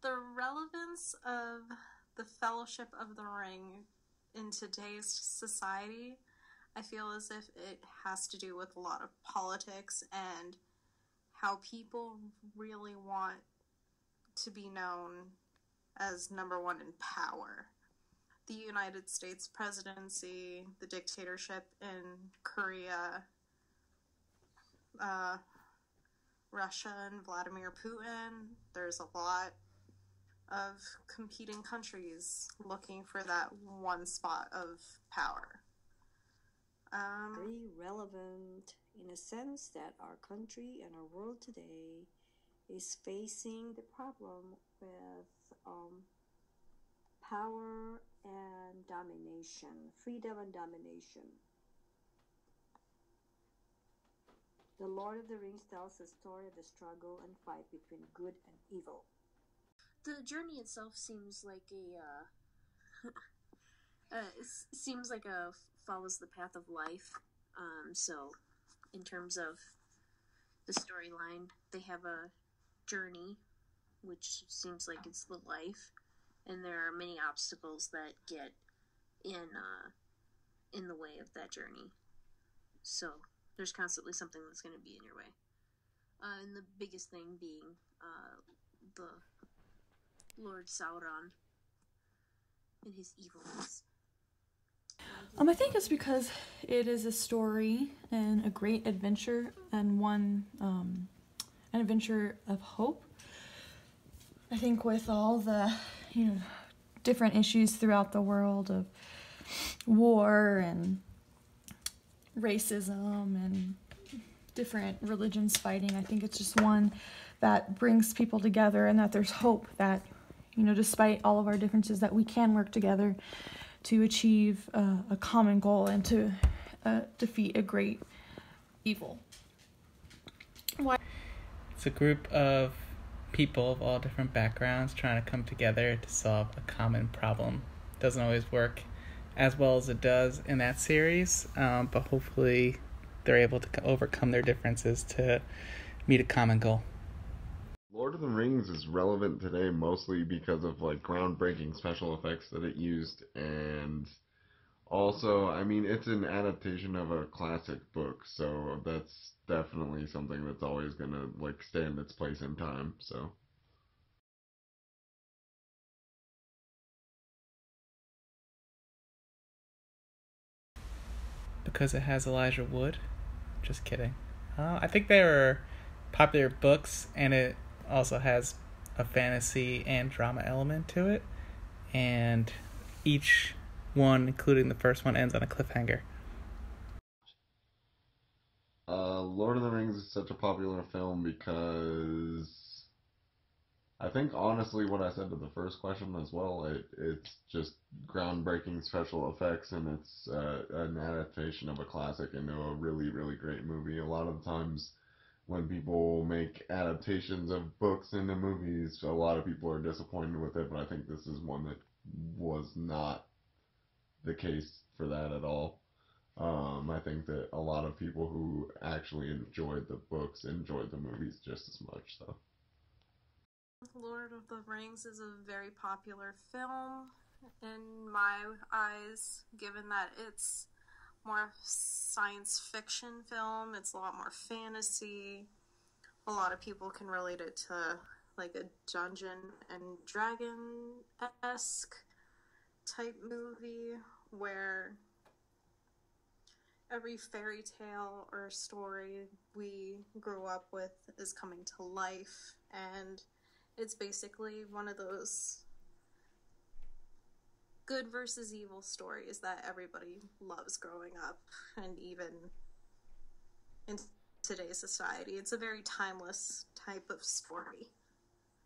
The relevance of the Fellowship of the Ring in today's society, I feel as if it has to do with a lot of politics and how people really want to be known as number one in power. The United States presidency, the dictatorship in Korea, Russia and Vladimir Putin. There's a lot of competing countries looking for that one spot of power. Very relevant in a sense that our country and our world today is facing the problem with power and domination, freedom and domination. The Lord of the Rings tells the story of the struggle and fight between good and evil. The journey itself seems like follows the path of life. So, in terms of the storyline, they have a journey, which seems like it's the life, and there are many obstacles that get in the way of that journey. So there's constantly something that's going to be in your way. And the biggest thing being the Lord Sauron and his evilness. I think it's because it is a story and a great adventure, and an adventure of hope. I think with all the, different issues throughout the world of war and racism and different religions fighting, I think it's just one that brings people together, and that there's hope that, despite all of our differences, that we can work together to achieve a common goal and to defeat a great evil. Why? It's a group of people of all different backgrounds trying to come together to solve a common problem. Doesn't always work as well as it does in that series, but hopefully they're able to overcome their differences to meet a common goal. Lord of the Rings is relevant today mostly because of groundbreaking special effects that it used, and also, it's an adaptation of a classic book, so that's definitely something that's always gonna stand its place in time. So because it has Elijah Wood. Just kidding. I think they were popular books, and it also has a fantasy and drama element to it, and each one, including the first one, ends on a cliffhanger. Lord of the Rings is such a popular film because I think honestly what I said to the first question as well, it's just groundbreaking special effects, and it's an adaptation of a classic into a really, really great movie. A lot of times when people make adaptations of books into movies, a lot of people are disappointed with it, but I think this is one that was not the case for that at all. I think that a lot of people who actually enjoyed the books enjoyed the movies just as much, so. Lord of the Rings is a very popular film in my eyes, given that it's more science fiction film. It's a lot more fantasy. A lot of people can relate it to a Dungeon and Dragon-esque type movie where every fairy tale or story we grew up with is coming to life, and it's basically one of those good versus evil stories that everybody loves growing up, and even in today's society. It's a very timeless type of story.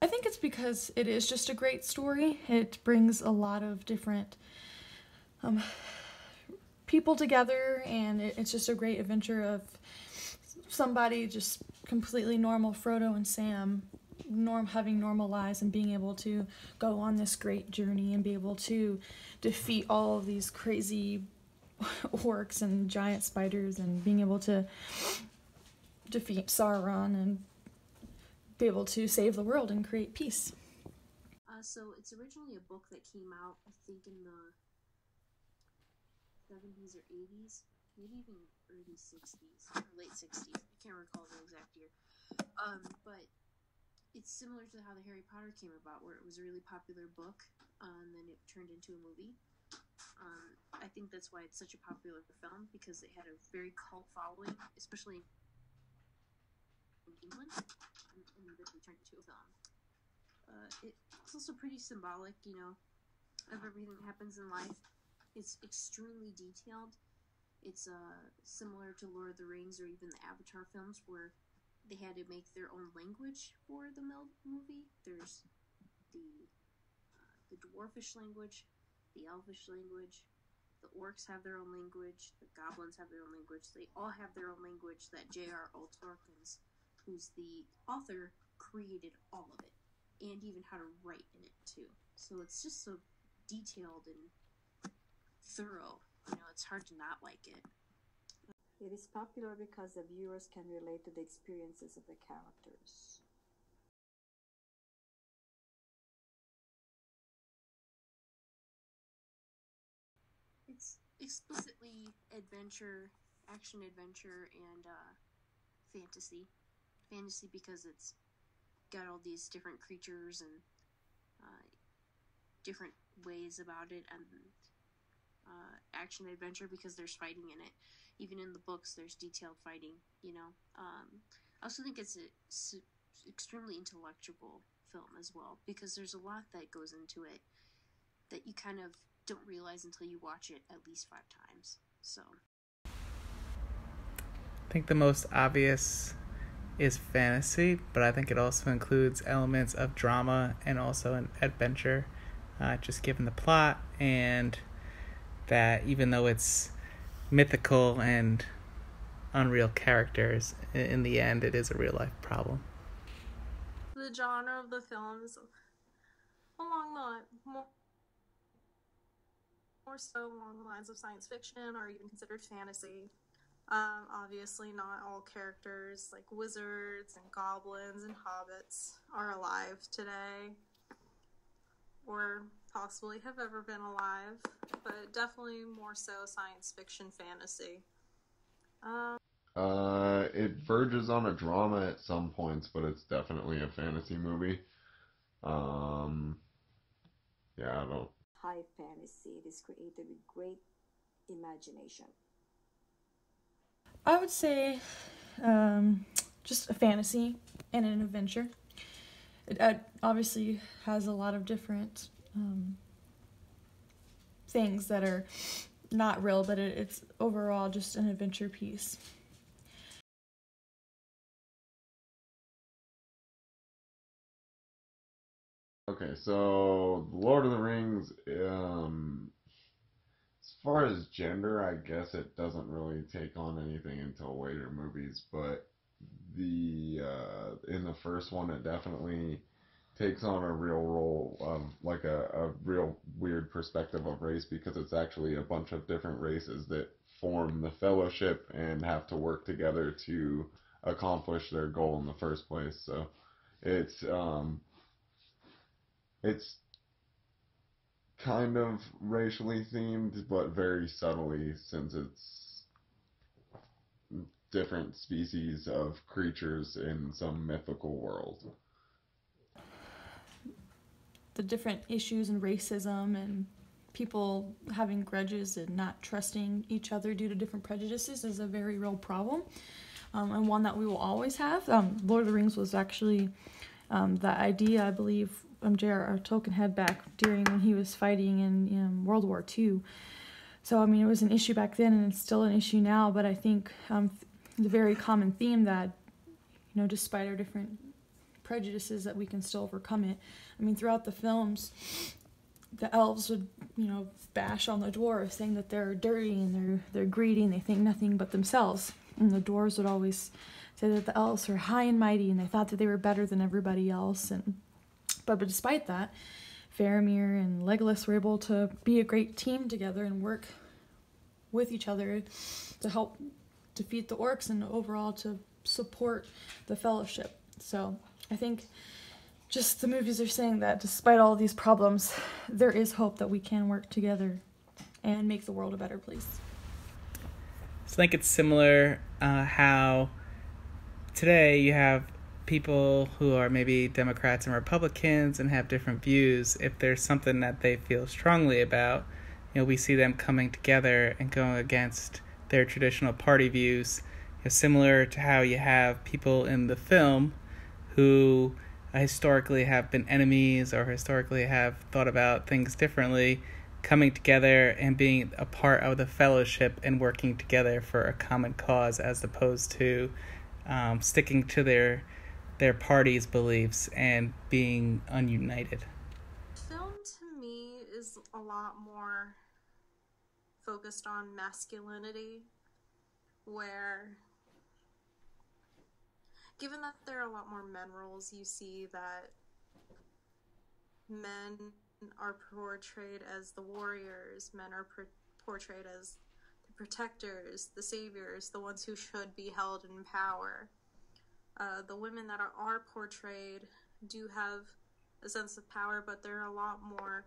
I think it's because it is just a great story. It brings a lot of different people together, and it's just a great adventure of somebody just completely normal, Frodo and Sam, having normal lives and being able to go on this great journey and be able to defeat all of these crazy orcs and giant spiders, and being able to defeat Sauron and be able to save the world and create peace. So it's originally a book that came out, I think, in the 70s or 80s, maybe even early 60s or late 60s. I can't recall the exact year. But it's similar to how the Harry Potter came about, where it was a really popular book, and then it turned into a movie. I think that's why it's such a popular film, because it had a very cult following, especially in England, and then it turned into a film. It's also pretty symbolic, you know, of everything that happens in life. It's extremely detailed. It's similar to Lord of the Rings or even the Avatar films, where they had to make their own language for the movie. There's the dwarfish language, the elvish language, the orcs have their own language, the goblins have their own language. They all have their own language that J.R.R. Tolkien, who's the author, created all of it, and even how to write in it too. So it's just so detailed and thorough. You know, it's hard to not like it. It is popular because the viewers can relate to the experiences of the characters. It's explicitly adventure, action adventure, and fantasy. Fantasy because it's got all these different creatures and different ways about it, and action adventure because there's fighting in it. Even in the books, there's detailed fighting, you know. I also think it's an extremely intellectual film as well, because there's a lot that goes into it that you kind of don't realize until you watch it at least 5 times. So I think the most obvious is fantasy, but I think it also includes elements of drama and also an adventure, just given the plot, and that even though it's mythical and unreal characters, in the end it is a real life problem. The genre of the film is along the more so along the lines of science fiction or even considered fantasy. Obviously not all characters like wizards and goblins and hobbits are alive today, or possibly have ever been alive, but definitely more so science fiction fantasy. It verges on a drama at some points, but it's definitely a fantasy movie. Yeah, I don't. High fantasy. It is created with great imagination. I would say just a fantasy and an adventure. It obviously has a lot of different things that are not real, but it's overall just an adventure piece. Okay, so Lord of the Rings, as far as gender, I guess it doesn't really take on anything until later movies, but in the first one, it definitely takes on a real role of like a real weird perspective of race, because it's actually a bunch of different races that form the Fellowship and have to work together to accomplish their goal in the first place. So it's it's kind of racially themed, but very subtly, since it's different species of creatures in some mythical world. The different issues and racism and people having grudges and not trusting each other due to different prejudices is a very real problem, and one that we will always have. Lord of the Rings was actually the idea, I believe, J.R.R. Tolkien had back during when he was fighting in World War II. So, I mean, it was an issue back then, and it's still an issue now, but I think the very common theme that, you know, despite our different prejudices, that we can still overcome it. I mean, throughout the films, the elves would, you know, bash on the dwarves, saying that they're dirty and they're greedy and they think nothing but themselves. And the dwarves would always say that the elves were high and mighty and they thought that they were better than everybody else. But despite that, Faramir and Legolas were able to be a great team together and work with each other to help defeat the orcs and overall to support the Fellowship. So I think just the movies are saying that despite all these problems, there is hope that we can work together and make the world a better place. So I think it's similar how today you have people who are maybe Democrats and Republicans and have different views. If there's something that they feel strongly about, we see them coming together and going against their traditional party views. Similar to how you have people in the film who historically have been enemies or historically have thought about things differently, coming together and being a part of the fellowship and working together for a common cause, as opposed to sticking to their party's beliefs and being ununited. Film to me is a lot more focused on masculinity, where given that there are a lot more men roles, you see that men are portrayed as the warriors, men are portrayed as the protectors, the saviors, the ones who should be held in power. The women that are portrayed do have a sense of power, but they're a lot more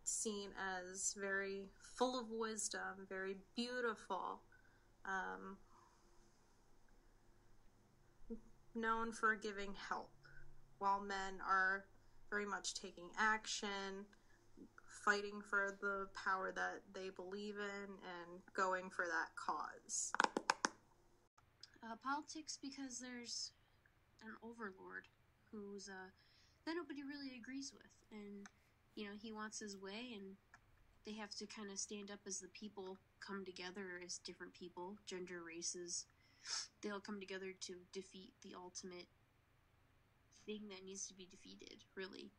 seen as very full of wisdom, very beautiful, known for giving help, while men are very much taking action, fighting for the power that they believe in, and going for that cause. Politics, because there's an overlord who's that nobody really agrees with, and he wants his way, and they have to kind of stand up as the people come together as different people, gender, races. They all come together to defeat the ultimate thing that needs to be defeated, really.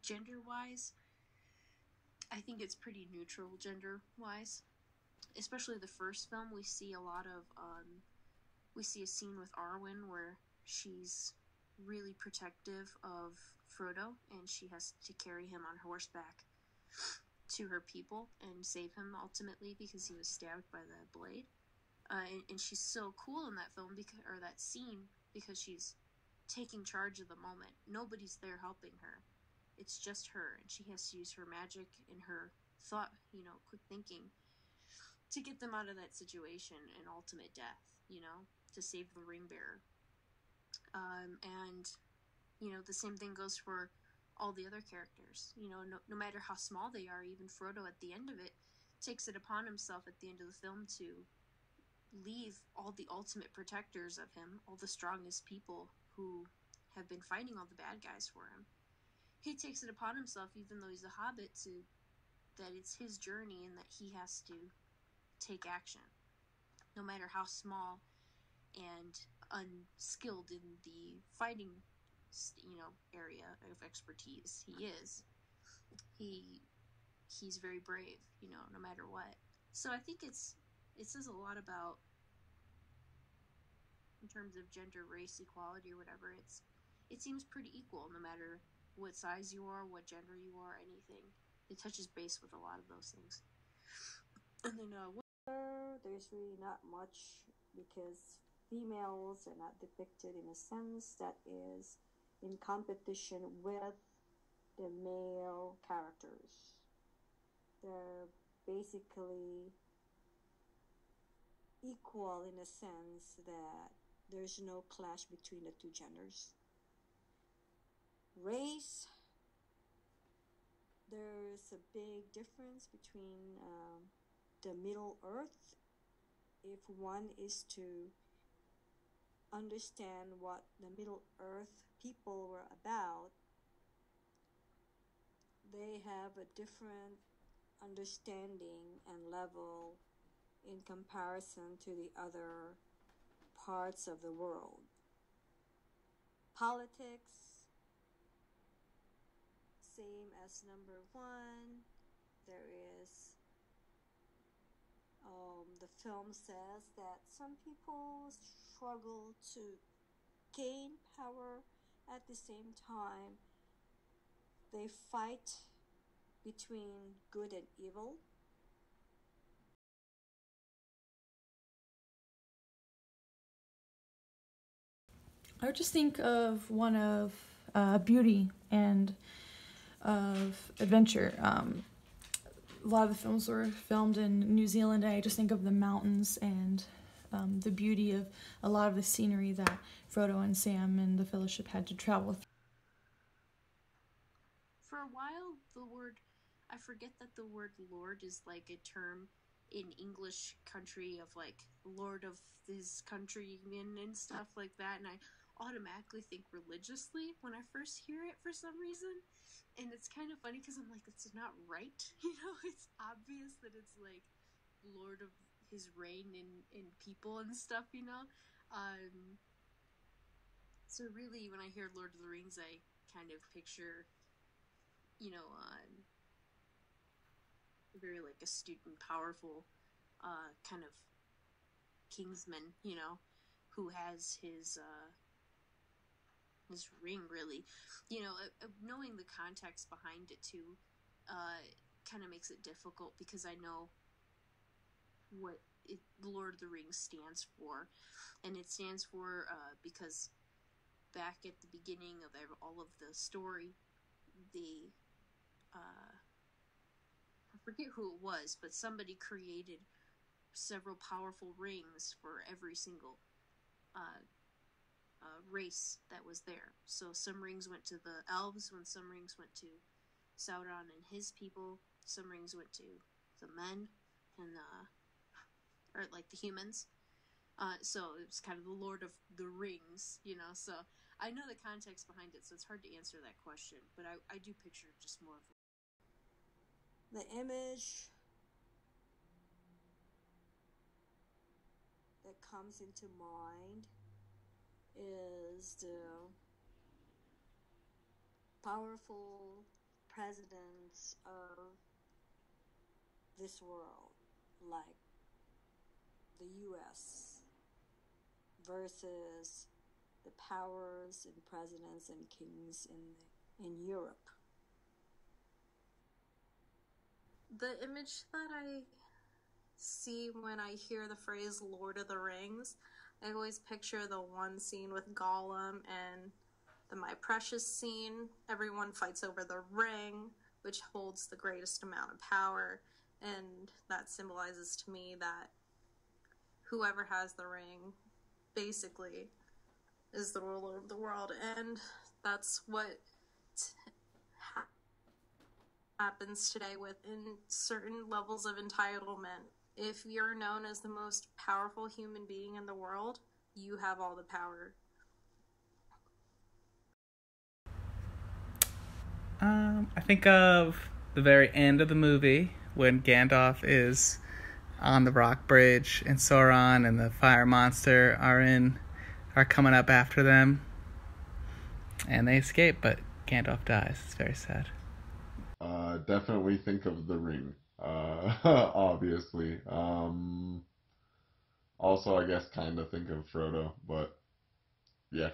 Gender-wise, I think it's pretty neutral gender-wise. Especially the first film, we see a lot of, we see a scene with Arwen where she's really protective of Frodo, and she has to carry him on horseback to her people and save him ultimately because he was stabbed by the blade. And she's so cool in that film, or that scene, because she's taking charge of the moment. Nobody's there helping her. It's just her, and she has to use her magic and her thought, quick thinking, to get them out of that situation and ultimate death, to save the ring bearer. And the same thing goes for all the other characters. No matter how small they are, even Frodo at the end of it takes it upon himself at the end of the film to leave all the ultimate protectors of him, all the strongest people who have been fighting all the bad guys for him. He takes it upon himself, even though he's a hobbit, that it's his journey and that he has to take action, no matter how small and unskilled in the fighting, area of expertise he is. He's very brave, no matter what. So I think it says a lot about, in terms of gender, race, equality, or whatever. It seems pretty equal, no matter what size you are, what gender you are, anything. It touches base with a lot of those things. And then there's really not much, because females are not depicted in a sense that is in competition with the male characters. They're basically equal in a sense that there's no clash between the two genders. Race, there's a big difference between the Middle Earth. If one is to understand what the Middle Earth people were about, they have a different understanding and level in comparison to the other parts of the world. Politics, same as number one. There is, the film says that some people struggle to gain power. At the same time, they fight between good and evil. I would just think of one of beauty and of adventure. A lot of the films were filmed in New Zealand. I just think of the mountains and the beauty of a lot of the scenery that Frodo and Sam and the Fellowship had to travel through. For a while, I forget that the word lord is like a term in English country of like lord of this country and stuff like that, and I automatically think religiously when I first hear it for some reason. And it's kind of funny because I'm like, it's not right. It's obvious that it's like lord of his reign in people and stuff, So really, when I hear Lord of the Rings, I kind of picture, a very like astute and powerful kind of kingsman, who has his ring, really. Knowing the context behind it too kind of makes it difficult, because I know what Lord of the Rings stands for, and it stands for because back at the beginning of all of the story, I forget who it was, but somebody created several powerful rings for every single race that was there. So some rings went to the elves, some rings went to Sauron and his people, some rings went to the men and or like the humans. So it was kind of the Lord of the Rings, So I know the context behind it, so it's hard to answer that question. But I do picture just more of the image that comes into mind is the powerful presidents of this world, like the US, versus the powers and presidents and kings in Europe. The image that I see when I hear the phrase Lord of the Rings, I always picture the one scene with Gollum and the My Precious scene. Everyone fights over the ring, which holds the greatest amount of power, and that symbolizes to me that whoever has the ring basically is the ruler of the world, and that's what happens today within certain levels of entitlement. If you're known as the most powerful human being in the world, you have all the power. I think of the very end of the movie when Gandalf is on the rock bridge and Sauron and the fire monster are coming up after them, and they escape, but Gandalf dies. It's very sad. Definitely think of the ring. Obviously. Also, I guess kind of think of Frodo, but yeah.